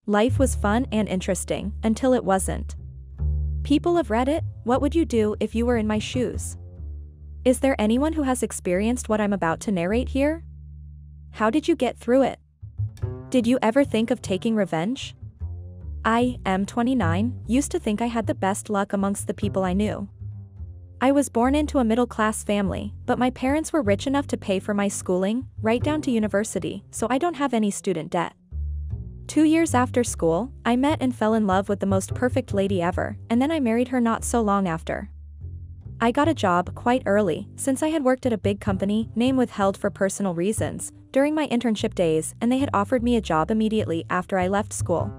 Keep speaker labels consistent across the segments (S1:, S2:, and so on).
S1: Life was fun and interesting, until it wasn't. People of Reddit, what would you do if you were in my shoes? Is there anyone who has experienced what I'm about to narrate here? How did you get through it? Did you ever think of taking revenge? I, 29, used to think I had the best luck amongst the people I knew. I was born into a middle-class family, but my parents were rich enough to pay for my schooling, right down to university, so I don't have any student debt. 2 years after school, I met and fell in love with the most perfect lady ever, and then I married her not so long after. I got a job quite early, since I had worked at a big company, name withheld for personal reasons, during my internship days, and they had offered me a job immediately after I left school.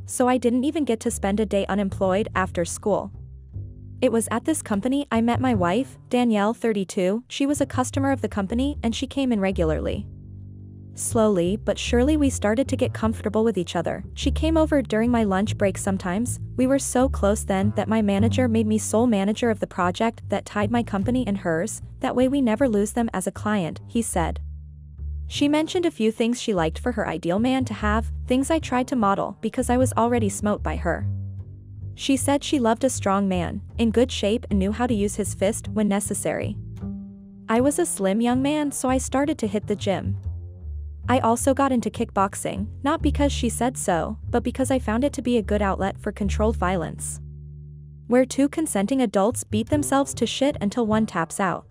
S1: So I didn't even get to spend a day unemployed after school. It was at this company I met my wife, Danielle, 32, she was a customer of the company and she came in regularly. Slowly but surely we started to get comfortable with each other. She came over during my lunch break sometimes. We were so close then that my manager made me sole manager of the project that tied my company and hers, that way we never lose them as a client, he said. She mentioned a few things she liked for her ideal man to have, things I tried to model because I was already smote by her. She said she loved a strong man, in good shape and knew how to use his fist when necessary. I was a slim young man, so I started to hit the gym. I also got into kickboxing, not because she said so, but because I found it to be a good outlet for controlled violence, where two consenting adults beat themselves to shit until one taps out.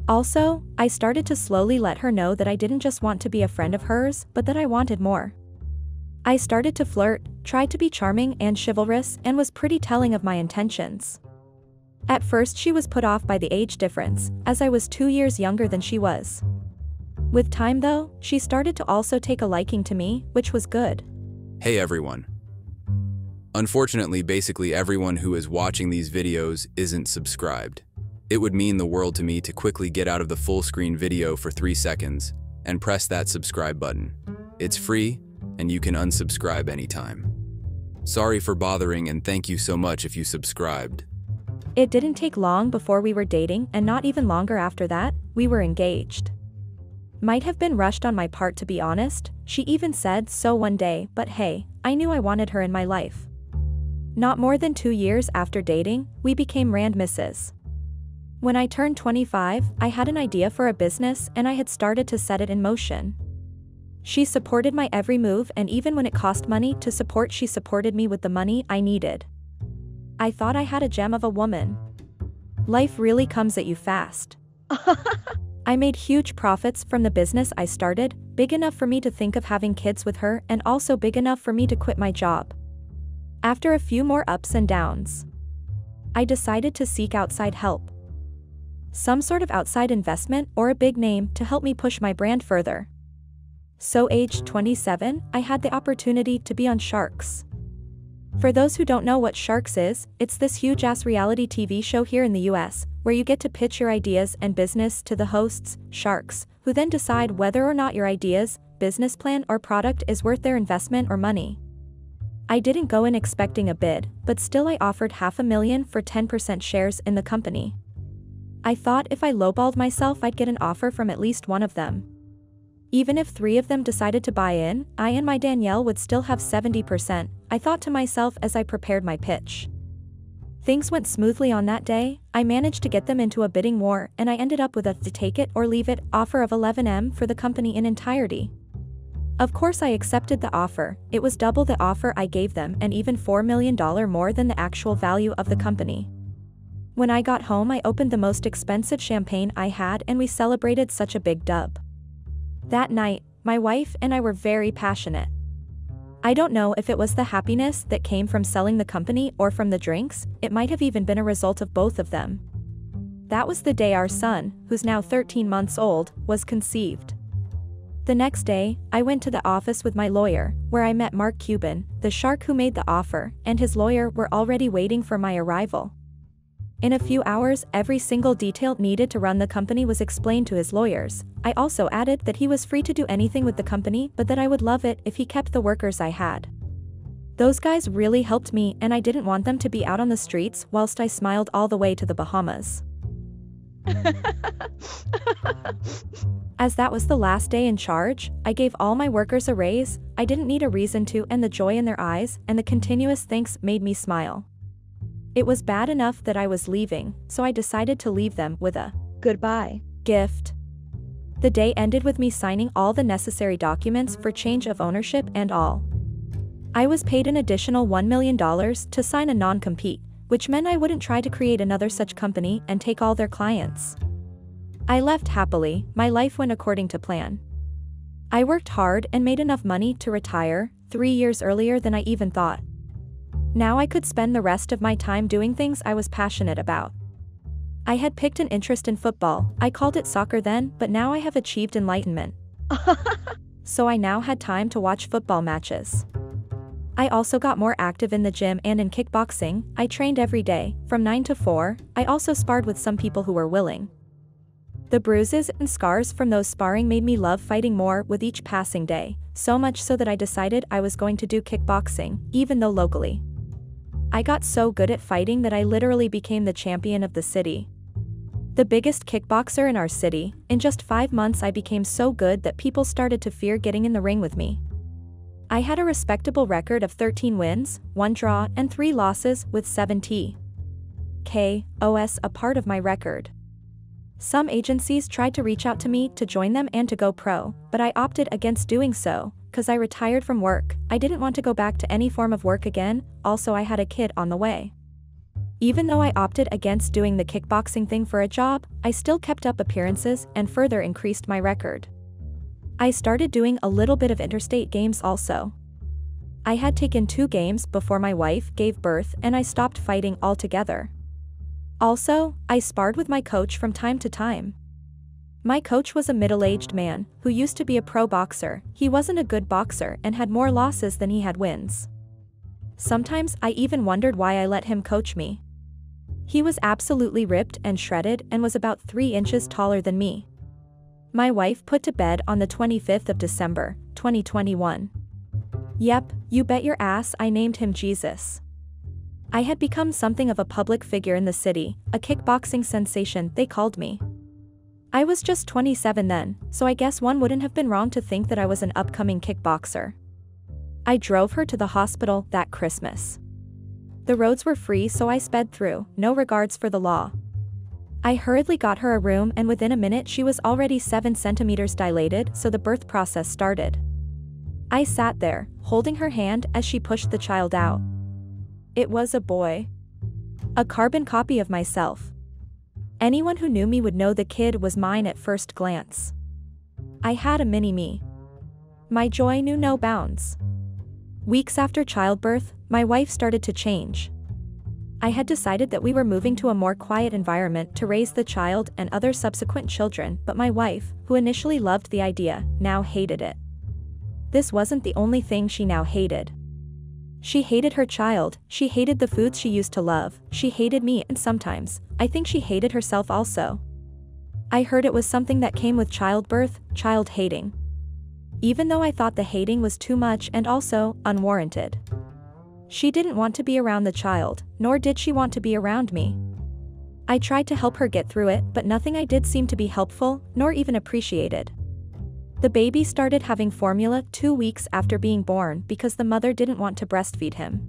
S1: Also, I started to slowly let her know that I didn't just want to be a friend of hers, but that I wanted more. I started to flirt, tried to be charming and chivalrous, and was pretty telling of my intentions. At first she was put off by the age difference, as I was 2 years younger than she was. With time though, she started to also take a liking to me, which was good.
S2: Hey everyone. Unfortunately, basically everyone who is watching these videos isn't subscribed. It would mean the world to me to quickly get out of the full screen video for 3 seconds and press that subscribe button. It's free, and you can unsubscribe anytime. Sorry for bothering and thank you so much if you subscribed.
S1: It didn't take long before we were dating, and not even longer after that, we were engaged. Might have been rushed on my part, to be honest. She even said so one day, but hey, I knew I wanted her in my life. Not more than 2 years after dating, we became misses. When I turned 25, I had an idea for a business and I had started to set it in motion. She supported my every move, and even when it cost money to support, she supported me with the money I needed. I thought I had a gem of a woman. Life really comes at you fast. I made huge profits from the business I started, big enough for me to think of having kids with her and also big enough for me to quit my job. After a few more ups and downs, I decided to seek outside help. Some sort of outside investment or a big name to help me push my brand further. So aged 27, I had the opportunity to be on Sharks. For those who don't know what Sharks is, it's this huge-ass reality TV show here in the US, where you get to pitch your ideas and business to the hosts, Sharks, who then decide whether or not your ideas, business plan or product is worth their investment or money. I didn't go in expecting a bid, but still I offered $500,000 for 10% shares in the company. I thought if I lowballed myself I'd get an offer from at least one of them. Even if 3 of them decided to buy in, I and my Danielle would still have 70%, I thought to myself as I prepared my pitch. Things went smoothly on that day. I managed to get them into a bidding war, and I ended up with a take it or leave it offer of $11M for the company in entirety. Of course I accepted the offer. It was double the offer I gave them and even $4 million more than the actual value of the company. When I got home I opened the most expensive champagne I had and we celebrated such a big dub. That night, my wife and I were very passionate. I don't know if it was the happiness that came from selling the company or from the drinks, it might have even been a result of both of them. That was the day our son, who's now 13 months old, was conceived. The next day, I went to the office with my lawyer, where I met Mark Cuban, the shark who made the offer, and his lawyer were already waiting for my arrival. In a few hours, every single detail needed to run the company was explained to his lawyers. I also added that he was free to do anything with the company, but that I would love it if he kept the workers I had. Those guys really helped me and I didn't want them to be out on the streets whilst I smiled all the way to the Bahamas. As that was the last day in charge, I gave all my workers a raise. I didn't need a reason to, and the joy in their eyes and the continuous thanks made me smile. It was bad enough that I was leaving, so I decided to leave them with a goodbye gift. The day ended with me signing all the necessary documents for change of ownership and all. I was paid an additional $1 million to sign a non-compete, which meant I wouldn't try to create another such company and take all their clients. I left happily. My life went according to plan. I worked hard and made enough money to retire 3 years earlier than I even thought. Now I could spend the rest of my time doing things I was passionate about. I had picked an interest in football. I called it soccer then, but now I have achieved enlightenment. So I now had time to watch football matches. I also got more active in the gym and in kickboxing. I trained every day, from 9 to 4. I also sparred with some people who were willing. The bruises and scars from those sparring made me love fighting more with each passing day, so much so that I decided I was going to do kickboxing, even though locally. I got so good at fighting that I literally became the champion of the city. The biggest kickboxer in our city. In just 5 months I became so good that people started to fear getting in the ring with me. I had a respectable record of 13 wins, 1 draw, and 3 losses with 7 TKOs a part of my record. Some agencies tried to reach out to me to join them and to go pro, but I opted against doing so, cause I retired from work. I didn't want to go back to any form of work again, also I had a kid on the way. Even though I opted against doing the kickboxing thing for a job, I still kept up appearances and further increased my record. I started doing a little bit of interstate games also. I had taken 2 games before my wife gave birth and I stopped fighting altogether. Also, I sparred with my coach from time to time. My coach was a middle-aged man who used to be a pro boxer. He wasn't a good boxer and had more losses than he had wins. Sometimes I even wondered why I let him coach me. He was absolutely ripped and shredded and was about 3 inches taller than me. My wife put to bed on the 25th of December, 2021. Yep, you bet your ass I named him Jesus. I had become something of a public figure in the city, a kickboxing sensation they called me. I was just 27 then, so I guess one wouldn't have been wrong to think that I was an upcoming kickboxer. I drove her to the hospital that Christmas. The roads were free so I sped through, no regards for the law. I hurriedly got her a room and within a minute she was already 7 centimeters dilated, so the birth process started. I sat there, holding her hand as she pushed the child out. It was a boy. A carbon copy of myself. Anyone who knew me would know the kid was mine at first glance. I had a mini-me. My joy knew no bounds. Weeks after childbirth, my wife started to change. I had decided that we were moving to a more quiet environment to raise the child and other subsequent children, but my wife, who initially loved the idea, now hated it. This wasn't the only thing she now hated. She hated her child, she hated the foods she used to love, she hated me, and sometimes, I think she hated herself also. I heard it was something that came with childbirth, child hating. Even though I thought the hating was too much and also unwarranted. She didn't want to be around the child, nor did she want to be around me. I tried to help her get through it, but nothing I did seemed to be helpful, nor even appreciated. The baby started having formula 2 weeks after being born because the mother didn't want to breastfeed him.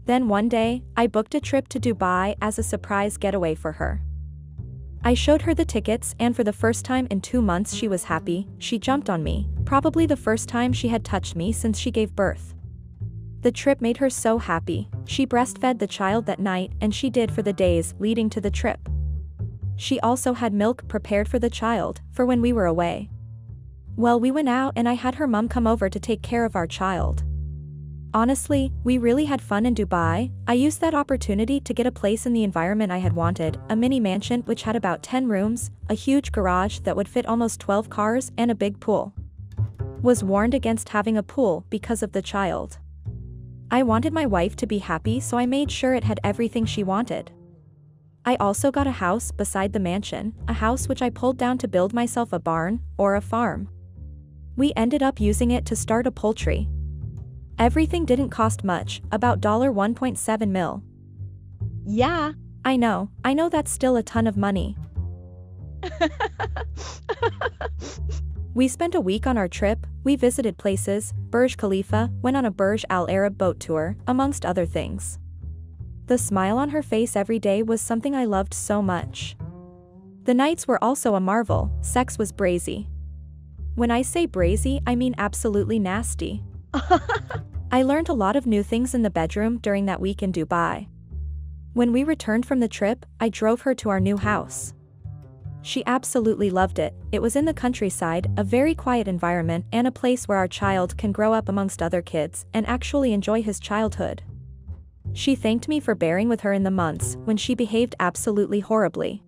S1: Then one day, I booked a trip to Dubai as a surprise getaway for her. I showed her the tickets and for the first time in 2 months she was happy. She jumped on me, probably the first time she had touched me since she gave birth. The trip made her so happy. She breastfed the child that night and she did for the days leading to the trip. She also had milk prepared for the child, for when we were away. Well, we went out and I had her mom come over to take care of our child. Honestly, we really had fun in Dubai. I used that opportunity to get a place in the environment I had wanted, a mini mansion which had about 10 rooms, a huge garage that would fit almost 12 cars and a big pool. Was warned against having a pool because of the child. I wanted my wife to be happy, so I made sure it had everything she wanted. I also got a house beside the mansion, a house which I pulled down to build myself a barn, or a farm. We ended up using it to start a poultry. Everything didn't cost much, about $1.7 million. Yeah, I know that's still a ton of money. We spent a week on our trip, we visited places, Burj Khalifa, went on a Burj Al Arab boat tour, amongst other things. The smile on her face every day was something I loved so much. The nights were also a marvel, sex was brazy. When I say brazy, I mean absolutely nasty. I learned a lot of new things in the bedroom during that week in Dubai. When we returned from the trip, I drove her to our new house. She absolutely loved it. It was in the countryside, a very quiet environment and a place where our child can grow up amongst other kids and actually enjoy his childhood. She thanked me for bearing with her in the months when she behaved absolutely horribly.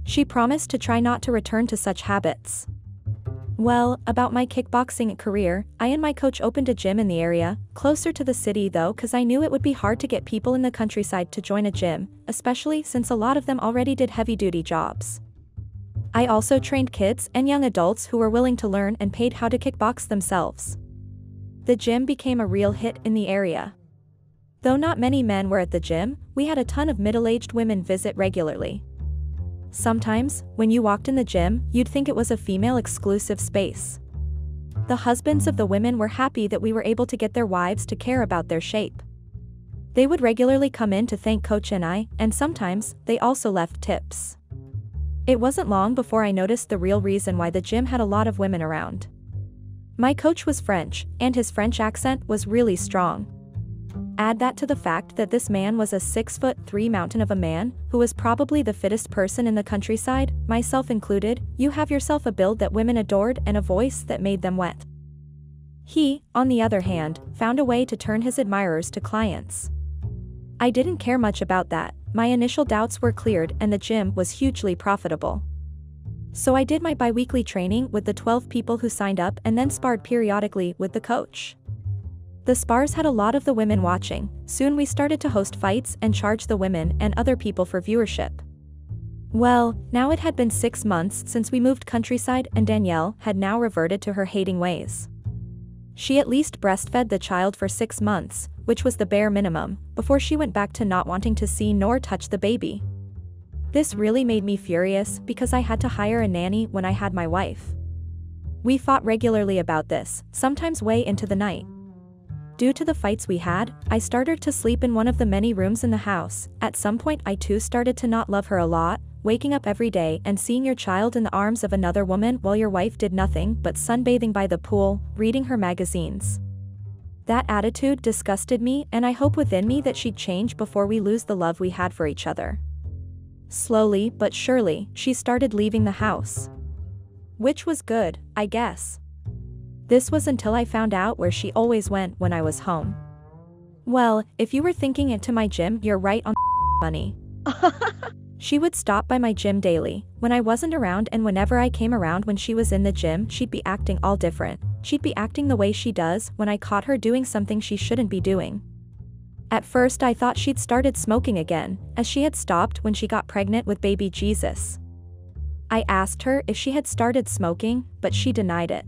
S1: She promised to try not to return to such habits. Well, about my kickboxing career, I and my coach opened a gym in the area, closer to the city though, cause I knew it would be hard to get people in the countryside to join a gym, especially since a lot of them already did heavy-duty jobs. I also trained kids and young adults who were willing to learn and paid how to kickbox themselves. The gym became a real hit in the area. Though not many men were at the gym, we had a ton of middle-aged women visit regularly. Sometimes, when you walked in the gym, you'd think it was a female-exclusive space. The husbands of the women were happy that we were able to get their wives to care about their shape. They would regularly come in to thank Coach and I, and sometimes, they also left tips. It wasn't long before I noticed the real reason why the gym had a lot of women around. My coach was French, and his French accent was really strong. Add that to the fact that this man was a 6'3" mountain of a man, who was probably the fittest person in the countryside, myself included. You have yourself a build that women adored and a voice that made them wet. He, on the other hand, found a way to turn his admirers to clients. I didn't care much about that. My initial doubts were cleared and the gym was hugely profitable. So I did my bi-weekly training with the 12 people who signed up and then sparred periodically with the coach. The spars had a lot of the women watching. Soon we started to host fights and charge the women and other people for viewership. Well, now it had been 6 months since we moved countryside and Danielle had now reverted to her hating ways. She at least breastfed the child for 6 months, which was the bare minimum, before she went back to not wanting to see nor touch the baby. This really made me furious because I had to hire a nanny when I had my wife. We fought regularly about this, sometimes way into the night. Due to the fights we had, I started to sleep in one of the many rooms in the house. At some point I too started to not love her a lot, waking up every day and seeing your child in the arms of another woman while your wife did nothing but sunbathing by the pool, reading her magazines. That attitude disgusted me and I hope within me that she'd change before we lose the love we had for each other. Slowly but surely, she started leaving the house. Which was good, I guess. This was until I found out where she always went when I was home. Well, if you were thinking into my gym, you're right on money. She would stop by my gym daily, when I wasn't around, and whenever I came around when she was in the gym, she'd be acting all different. She'd be acting the way she does when I caught her doing something she shouldn't be doing. At first I thought she'd started smoking again, as she had stopped when she got pregnant with baby Jesus. I asked her if she had started smoking, but she denied it.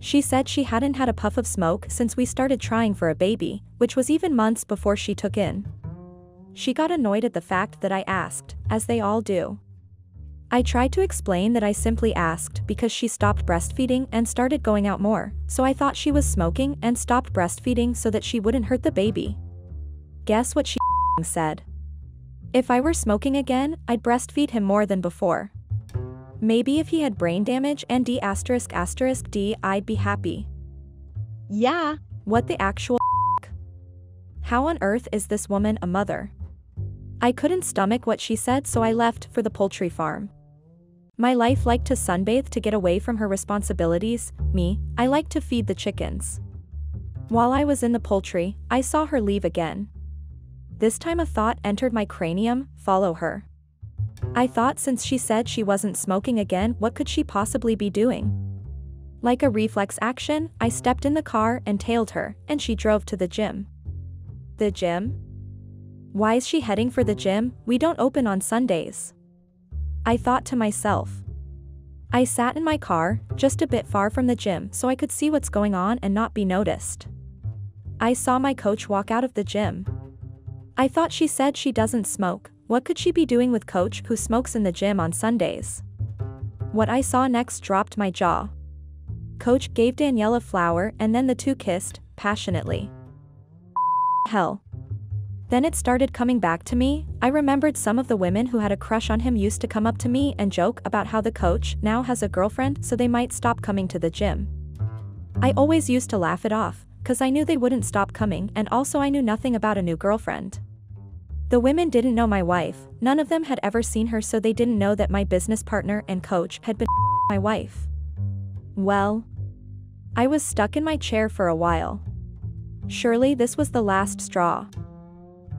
S1: She said she hadn't had a puff of smoke since we started trying for a baby, which was even months before she took in. She got annoyed at the fact that I asked, as they all do. I tried to explain that I simply asked because she stopped breastfeeding and started going out more, so I thought she was smoking and stopped breastfeeding so that she wouldn't hurt the baby. Guess what she said? If I were smoking again, I'd breastfeed him more than before. Maybe if he had brain damage and D*****, I'd be happy. Yeah, what the actual How on earth is this woman a mother? I couldn't stomach what she said, so I left for the poultry farm. My life liked to sunbathe to get away from her responsibilities. I liked to feed the chickens. While I was in the poultry, I saw her leave again. This time a thought entered my cranium: follow her. I thought since she said she wasn't smoking again, what could she possibly be doing? Like a reflex action, I stepped in the car and tailed her, and she drove to the gym. The gym? Why is she heading for the gym? We don't open on Sundays. I thought to myself. I sat in my car, just a bit far from the gym so I could see what's going on and not be noticed. I saw my coach walk out of the gym. I thought she said she doesn't smoke. What could she be doing with coach who smokes in the gym on Sundays? What I saw next dropped my jaw. Coach gave Danielle a flower and then the two kissed, passionately. Hell. Then it started coming back to me. I remembered some of the women who had a crush on him used to come up to me and joke about how the coach now has a girlfriend so they might stop coming to the gym. I always used to laugh it off, cause I knew they wouldn't stop coming and also I knew nothing about a new girlfriend. The women didn't know my wife, none of them had ever seen her so they didn't know that my business partner and coach had been my wife. Well, I was stuck in my chair for a while. Surely this was the last straw.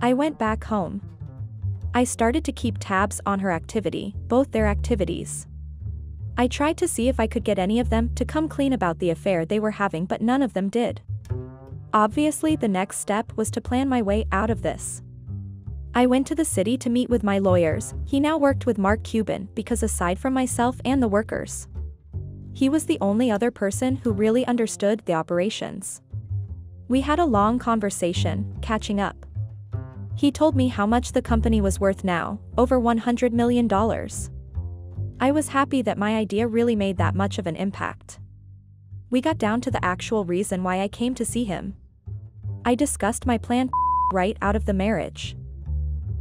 S1: I went back home. I started to keep tabs on her activity, both their activities. I tried to see if I could get any of them to come clean about the affair they were having, but none of them did. Obviously, the next step was to plan my way out of this. I went to the city to meet with my lawyers. He now worked with Mark Cuban because aside from myself and the workers, he was the only other person who really understood the operations. We had a long conversation, catching up. He told me how much the company was worth now, over $100 million. I was happy that my idea really made that much of an impact. We got down to the actual reason why I came to see him. I discussed my plan right out of the marriage.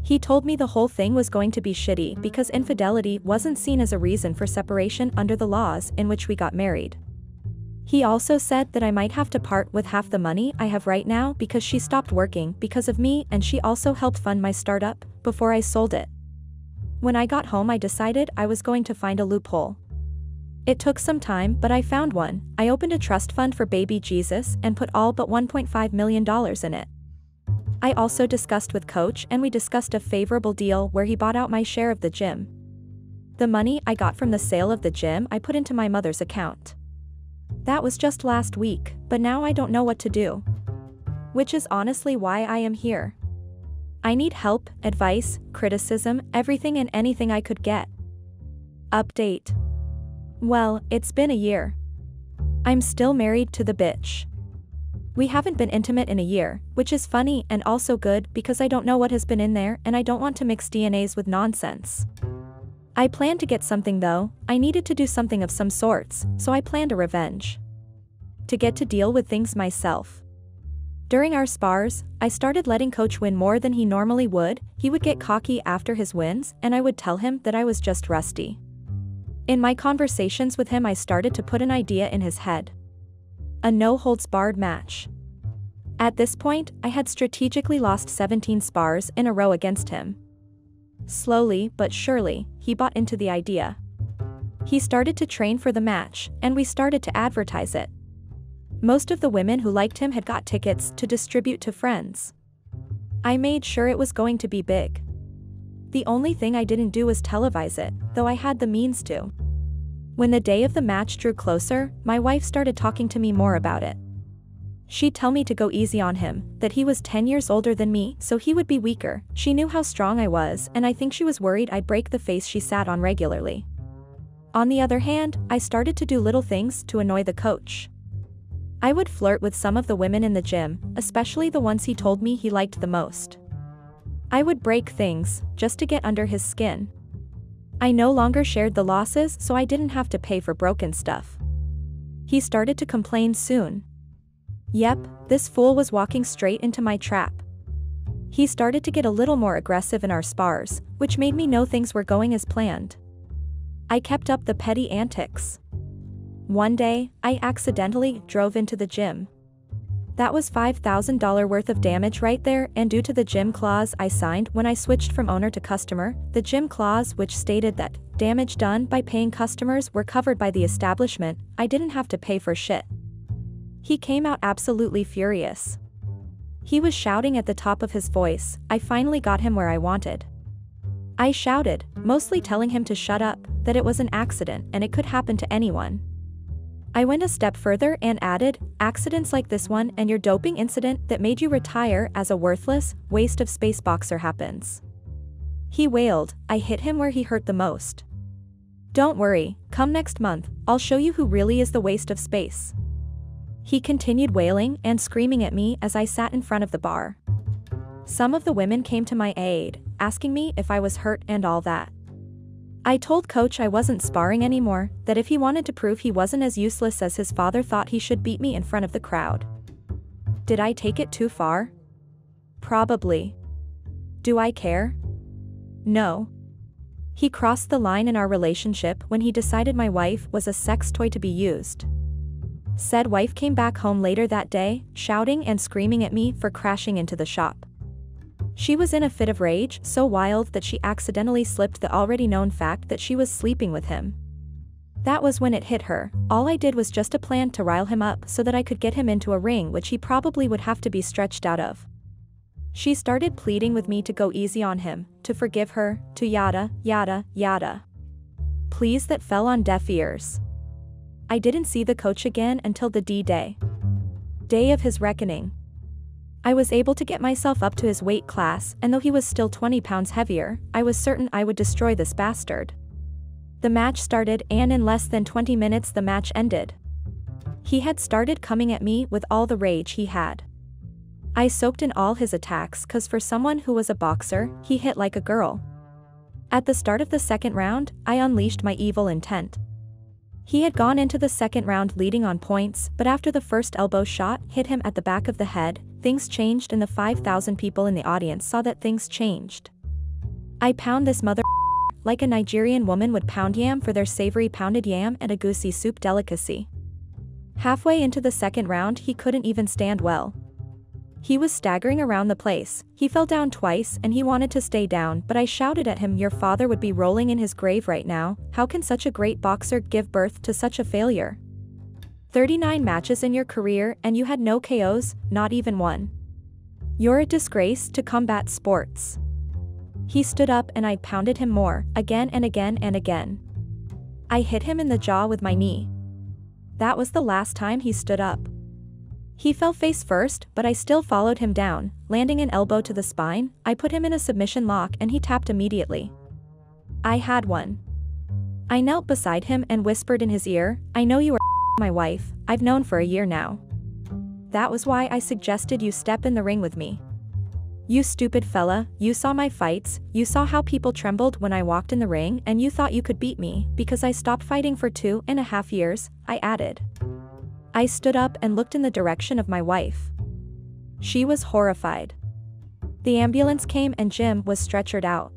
S1: He told me the whole thing was going to be shitty because infidelity wasn't seen as a reason for separation under the laws in which we got married. He also said that I might have to part with half the money I have right now because she stopped working because of me and she also helped fund my startup before I sold it. When I got home I decided I was going to find a loophole. It took some time but I found one. I opened a trust fund for baby Jesus and put all but $1.5 million in it. I also discussed with Coach and we discussed a favorable deal where he bought out my share of the gym. The money I got from the sale of the gym I put into my mother's account. That was just last week, but now I don't know what to do. Which is honestly why I am here. I need help, advice, criticism, everything and anything I could get. Update. Well, it's been a year. I'm still married to the bitch. We haven't been intimate in a year, which is funny and also good because I don't know what has been in there and I don't want to mix DNAs with nonsense. I planned to get something though. I needed to do something of some sorts, so I planned a revenge. To get to deal with things myself. During our spars, I started letting Coach win more than he normally would. He would get cocky after his wins and I would tell him that I was just rusty. In my conversations with him I started to put an idea in his head. A no-holds-barred match. At this point, I had strategically lost 17 spars in a row against him. Slowly but surely, he bought into the idea. He started to train for the match, and we started to advertise it. Most of the women who liked him had got tickets to distribute to friends. I made sure it was going to be big. The only thing I didn't do was televise it, though I had the means to. When the day of the match drew closer, my wife started talking to me more about it. She'd tell me to go easy on him, that he was 10 years older than me so he would be weaker. She knew how strong I was and I think she was worried I'd break the face she sat on regularly. On the other hand, I started to do little things to annoy the coach. I would flirt with some of the women in the gym, especially the ones he told me he liked the most. I would break things, just to get under his skin. I no longer shared the losses so I didn't have to pay for broken stuff. He started to complain soon. Yep, this fool was walking straight into my trap. He started to get a little more aggressive in our spars, which made me know things were going as planned. I kept up the petty antics. One day, I accidentally drove into the gym. That was $5,000 worth of damage right there, and due to the gym clause I signed when I switched from owner to customer, the gym clause which stated that damage done by paying customers were covered by the establishment, I didn't have to pay for shit. He came out absolutely furious. He was shouting at the top of his voice. I finally got him where I wanted. I shouted, mostly telling him to shut up, that it was an accident and it could happen to anyone. I went a step further and added, accidents like this one and your doping incident that made you retire as a worthless, waste of space boxer happens. He wailed. I hit him where he hurt the most. Don't worry, come next month, I'll show you who really is the waste of space. He continued wailing and screaming at me as I sat in front of the bar. Some of the women came to my aid, asking me if I was hurt and all that. I told coach I wasn't sparring anymore, that if he wanted to prove he wasn't as useless as his father thought, he should beat me in front of the crowd. Did I take it too far? Probably. Do I care? No. He crossed the line in our relationship when he decided my wife was a sex toy to be used. Said wife came back home later that day, shouting and screaming at me for crashing into the shop. She was in a fit of rage, so wild that she accidentally slipped the already known fact that she was sleeping with him. That was when it hit her. All I did was just a plan to rile him up so that I could get him into a ring which he probably would have to be stretched out of. She started pleading with me to go easy on him, to forgive her, to yada, yada, yada. Pleas that fell on deaf ears. I didn't see the coach again until the D-Day. Day of his reckoning. I was able to get myself up to his weight class, and though he was still 20 pounds heavier, I was certain I would destroy this bastard. The match started, and in less than 20 minutes the match ended. He had started coming at me with all the rage he had. I soaked in all his attacks cause for someone who was a boxer, he hit like a girl. At the start of the second round, I unleashed my evil intent. He had gone into the second round leading on points, but after the first elbow shot hit him at the back of the head, things changed and the 5,000 people in the audience saw that things changed. I pound this mother like a Nigerian woman would pound yam for their savory pounded yam and a goosey soup delicacy. Halfway into the second round he couldn't even stand well. He was staggering around the place, he fell down twice and he wanted to stay down, but I shouted at him, "Your father would be rolling in his grave right now. How can such a great boxer give birth to such a failure? 39 matches in your career and you had no KOs, not even one. You're a disgrace to combat sports." He stood up and I pounded him more, again and again and again. I hit him in the jaw with my knee. That was the last time he stood up. He fell face first, but I still followed him down, landing an elbow to the spine. I put him in a submission lock and he tapped immediately. I had one. I knelt beside him and whispered in his ear, "I know you are my wife, I've known for a year now. That was why I suggested you step in the ring with me. You stupid fella, you saw my fights, you saw how people trembled when I walked in the ring and you thought you could beat me because I stopped fighting for 2.5 years, I added. I stood up and looked in the direction of my wife. She was horrified. The ambulance came and Jim was stretchered out.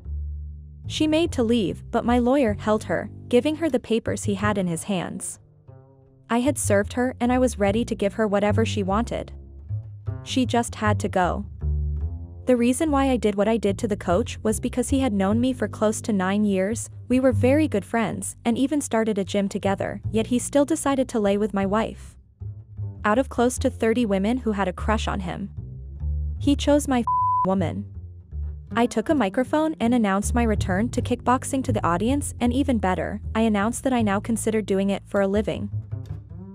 S1: She made to leave, but my lawyer held her, giving her the papers he had in his hands. I had served her and I was ready to give her whatever she wanted. She just had to go. The reason why I did what I did to the coach was because he had known me for close to 9 years, we were very good friends, and even started a gym together, yet he still decided to lay with my wife. Out of close to 30 women who had a crush on him, he chose my woman. I took a microphone and announced my return to kickboxing to the audience, and even better, I announced that I now consider doing it for a living.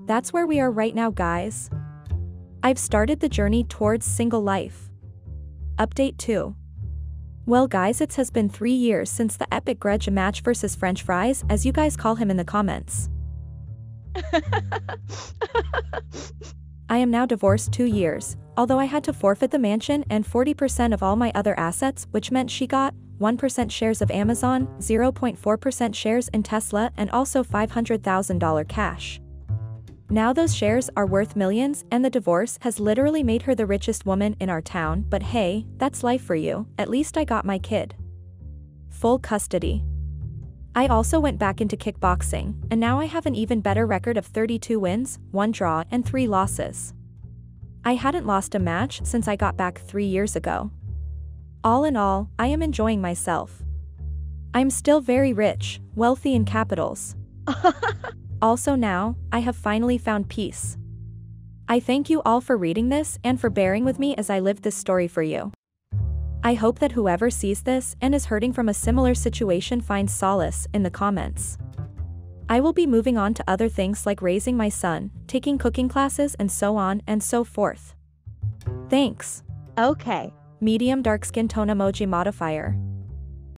S1: That's where we are right now, guys. I've started the journey towards single life. Update 2. Well guys, it has been 3 years since the epic grudge match versus French fries, as you guys call him in the comments. I am now divorced 2 years, although I had to forfeit the mansion and 40% of all my other assets, which meant she got 1% shares of Amazon, 0.4% shares in Tesla, and also $500,000 cash. Now those shares are worth millions, and the divorce has literally made her the richest woman in our town, but hey, that's life for you, at least I got my kid. Full custody. I also went back into kickboxing, and now I have an even better record of 32 wins, 1 draw, and 3 losses. I hadn't lost a match since I got back 3 years ago. All in all, I am enjoying myself. I'm still very rich, wealthy in capitals. Also now, I have finally found peace. I thank you all for reading this and for bearing with me as I lived this story for you. I hope that whoever sees this and is hurting from a similar situation finds solace in the comments. I will be moving on to other things like raising my son, taking cooking classes, and so on and so forth. Thanks.
S3: Okay.
S1: Medium dark skin tone emoji modifier.